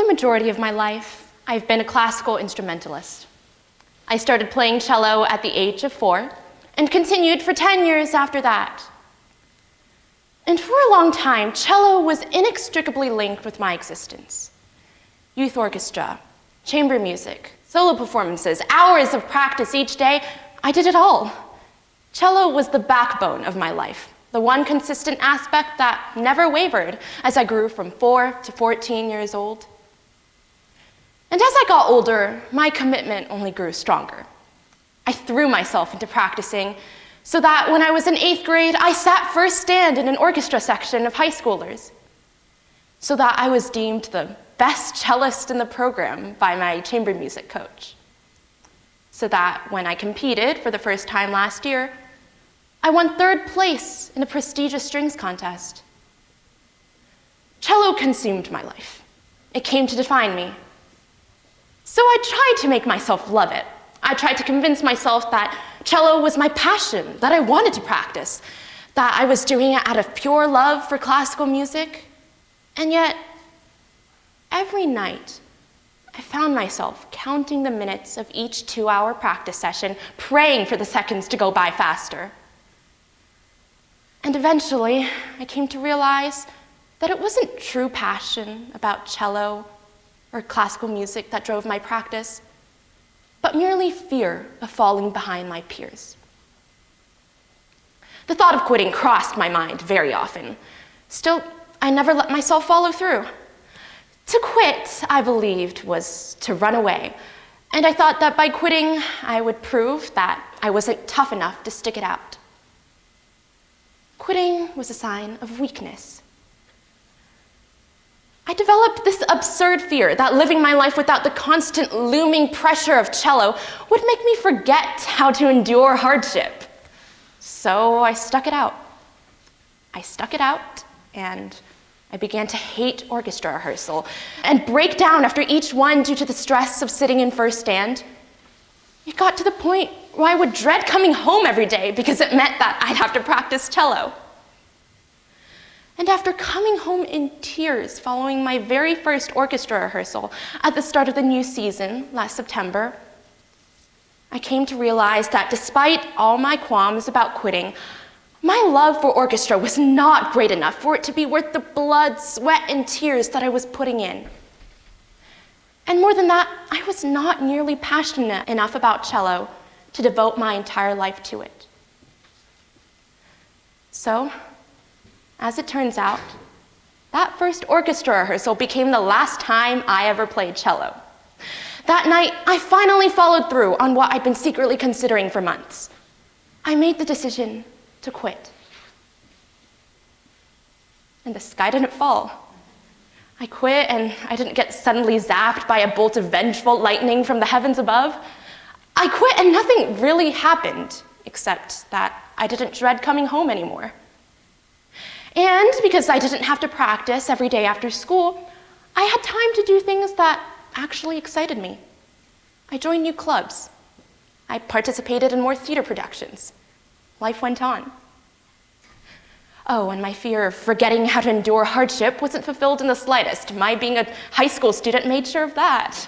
the majority of my life, I've been a classical instrumentalist. I started playing cello at the age of 4 and continued for 10 years after that. And for a long time, cello was inextricably linked with my existence. Youth orchestra, chamber music, solo performances, hours of practice each day, I did it all. Cello was the backbone of my life, the one consistent aspect that never wavered as I grew from 4 to 14 years old. And as I got older, my commitment only grew stronger. I threw myself into practicing so that when I was in 8th grade, I sat first stand in an orchestra section of high schoolers, so that I was deemed the best cellist in the program by my chamber music coach, so that when I competed for the first time last year, I won 3rd place in a prestigious strings contest. Cello consumed my life. It came to define me. So I tried to make myself love it. I tried to convince myself that cello was my passion, that I wanted to practice, that I was doing it out of pure love for classical music. And yet, every night, I found myself counting the minutes of each 2-hour practice session, praying for the seconds to go by faster. And eventually, I came to realize that it wasn't true passion about cello or classical music that drove my practice, but merely fear of falling behind my peers. The thought of quitting crossed my mind very often. Still, I never let myself follow through. To quit, I believed, was to run away, and I thought that by quitting, I would prove that I wasn't tough enough to stick it out. Quitting was a sign of weakness. I developed this absurd fear that living my life without the constant looming pressure of cello would make me forget how to endure hardship. So I stuck it out. And I began to hate orchestra rehearsal and break down after each one due to the stress of sitting in first stand. It got to the point where I would dread coming home every day because it meant that I'd have to practice cello. And after coming home in tears following my very first orchestra rehearsal at the start of the new season last September, I came to realize that despite all my qualms about quitting, my love for orchestra was not great enough for it to be worth the blood, sweat, and tears that I was putting in. And more than that, I was not nearly passionate enough about cello to devote my entire life to it. So, as it turns out, that first orchestra rehearsal became the last time I ever played cello. That night, I finally followed through on what I'd been secretly considering for months. I made the decision to quit. And the sky didn't fall. I quit, and I didn't get suddenly zapped by a bolt of vengeful lightning from the heavens above. I quit, and nothing really happened, except that I didn't dread coming home anymore. And because I didn't have to practice every day after school, I had time to do things that actually excited me. I joined new clubs. I participated in more theater productions. Life went on. Oh, and my fear of forgetting how to endure hardship wasn't fulfilled in the slightest. My being a high school student made sure of that.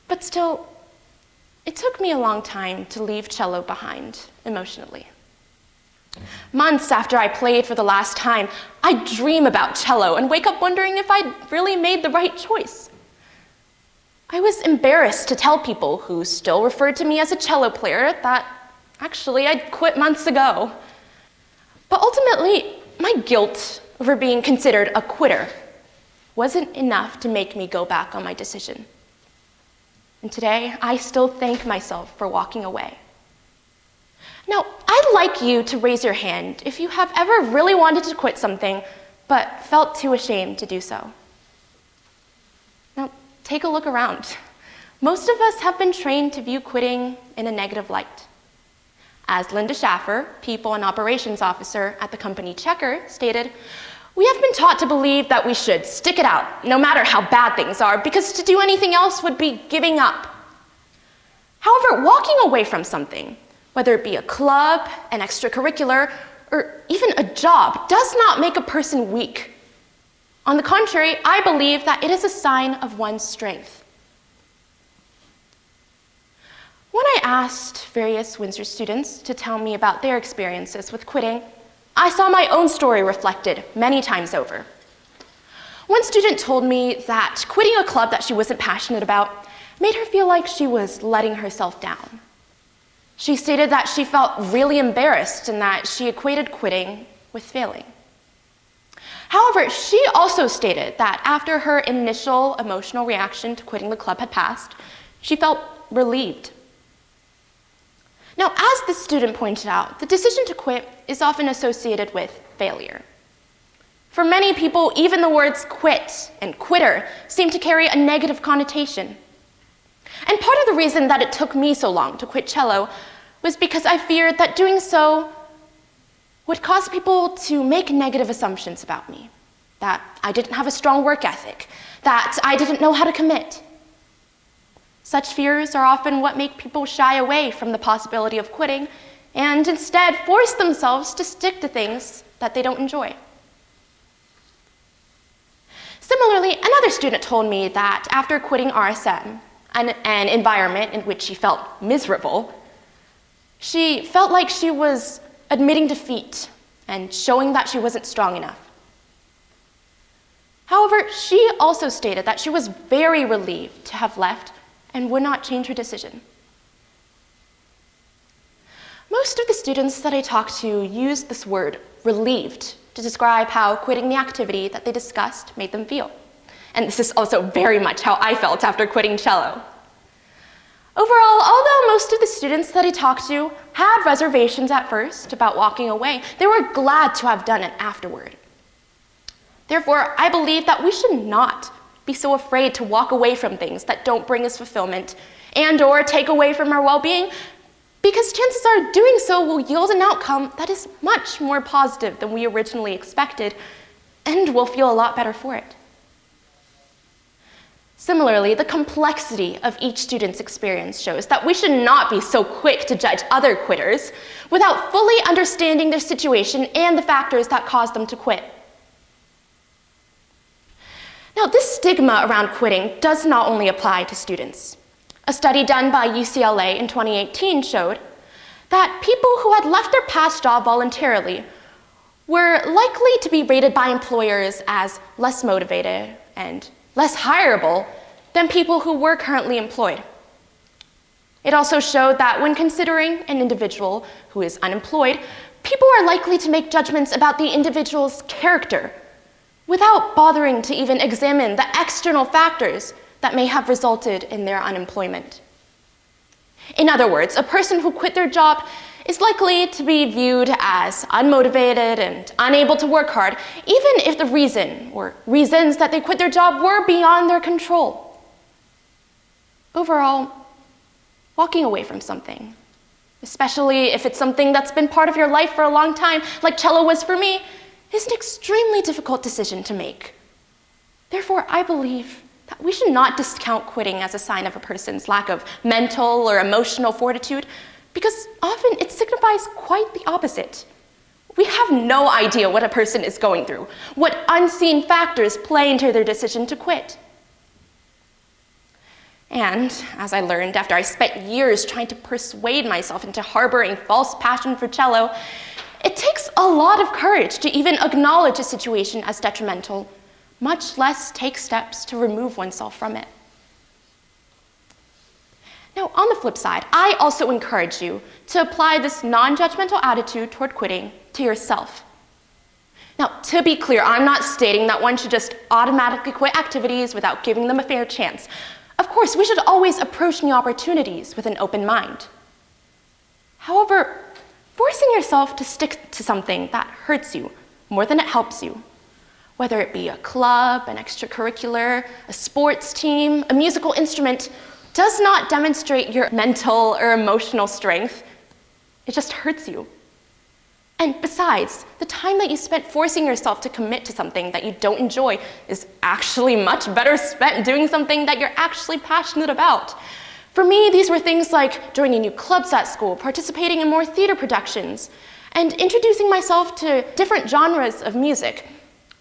But still, it took me a long time to leave cello behind emotionally. Months after I played for the last time, I'd dream about cello and wake up wondering if I'd really made the right choice. I was embarrassed to tell people who still referred to me as a cello player that actually I'd quit months ago. But ultimately, my guilt over being considered a quitter wasn't enough to make me go back on my decision. And today, I still thank myself for walking away. Now, I'd like you to raise your hand if you have ever really wanted to quit something, but felt too ashamed to do so. Now, take a look around. Most of us have been trained to view quitting in a negative light. As Linda Schaffer, People and Operations Officer at the company Checker, stated, "We have been taught to believe that we should stick it out, no matter how bad things are, because to do anything else would be giving up." However, walking away from something, whether it be a club, an extracurricular, or even a job, does not make a person weak. On the contrary, I believe that it is a sign of one's strength. When I asked various Windsor students to tell me about their experiences with quitting, I saw my own story reflected many times over. One student told me that quitting a club that she wasn't passionate about made her feel like she was letting herself down. She stated that she felt really embarrassed and that she equated quitting with failing. However, she also stated that after her initial emotional reaction to quitting the club had passed, she felt relieved. Now, as the student pointed out, the decision to quit is often associated with failure. For many people, even the words quit and quitter seem to carry a negative connotation. And part of the reason that it took me so long to quit cello was because I feared that doing so would cause people to make negative assumptions about me, that I didn't have a strong work ethic, that I didn't know how to commit. Such fears are often what make people shy away from the possibility of quitting and instead force themselves to stick to things that they don't enjoy. Similarly, another student told me that after quitting RSM, an environment in which she felt miserable, she felt like she was admitting defeat and showing that she wasn't strong enough. However, she also stated that she was very relieved to have left and would not change her decision. Most of the students that I talked to used this word, relieved, to describe how quitting the activity that they discussed made them feel. And this is also very much how I felt after quitting cello. Overall, although most of the students that I talked to had reservations at first about walking away, they were glad to have done it afterward. Therefore, I believe that we should not be so afraid to walk away from things that don't bring us fulfillment and/or take away from our well-being, because chances are doing so will yield an outcome that is much more positive than we originally expected, and we'll feel a lot better for it. Similarly, the complexity of each student's experience shows that we should not be so quick to judge other quitters without fully understanding their situation and the factors that caused them to quit. Now, this stigma around quitting does not only apply to students. A study done by UCLA in 2018 showed that people who had left their past job voluntarily were likely to be rated by employers as less motivated and less hireable than people who were currently employed. It also showed that when considering an individual who is unemployed, people are likely to make judgments about the individual's character without bothering to even examine the external factors that may have resulted in their unemployment. In other words, a person who quit their job is likely to be viewed as unmotivated and unable to work hard, even if the reason or reasons that they quit their job were beyond their control. Overall, walking away from something, especially if it's something that's been part of your life for a long time, like cello was for me, is an extremely difficult decision to make. Therefore, I believe that we should not discount quitting as a sign of a person's lack of mental or emotional fortitude, because often it signifies quite the opposite. We have no idea what a person is going through, what unseen factors play into their decision to quit. And as I learned after I spent years trying to persuade myself into harboring false passion for cello, it takes a lot of courage to even acknowledge a situation as detrimental, much less take steps to remove oneself from it. Now, on the flip side, I also encourage you to apply this non-judgmental attitude toward quitting to yourself. Now, to be clear, I'm not stating that one should just automatically quit activities without giving them a fair chance. Of course, we should always approach new opportunities with an open mind. However, forcing yourself to stick to something that hurts you more than it helps you, whether it be a club, an extracurricular, a sports team, a musical instrument, does not demonstrate your mental or emotional strength. It just hurts you. And besides, the time that you spent forcing yourself to commit to something that you don't enjoy is actually much better spent doing something that you're actually passionate about. For me, these were things like joining new clubs at school, participating in more theater productions, and introducing myself to different genres of music.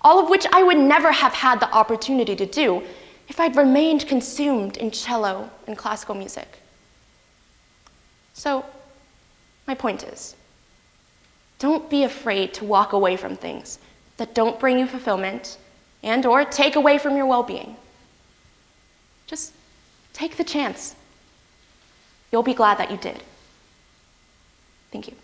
all of which I would never have had the opportunity to do if I'd remained consumed in cello and classical music. So, my point is, don't be afraid to walk away from things that don't bring you fulfillment and/or take away from your well-being. Just take the chance. You'll be glad that you did. Thank you.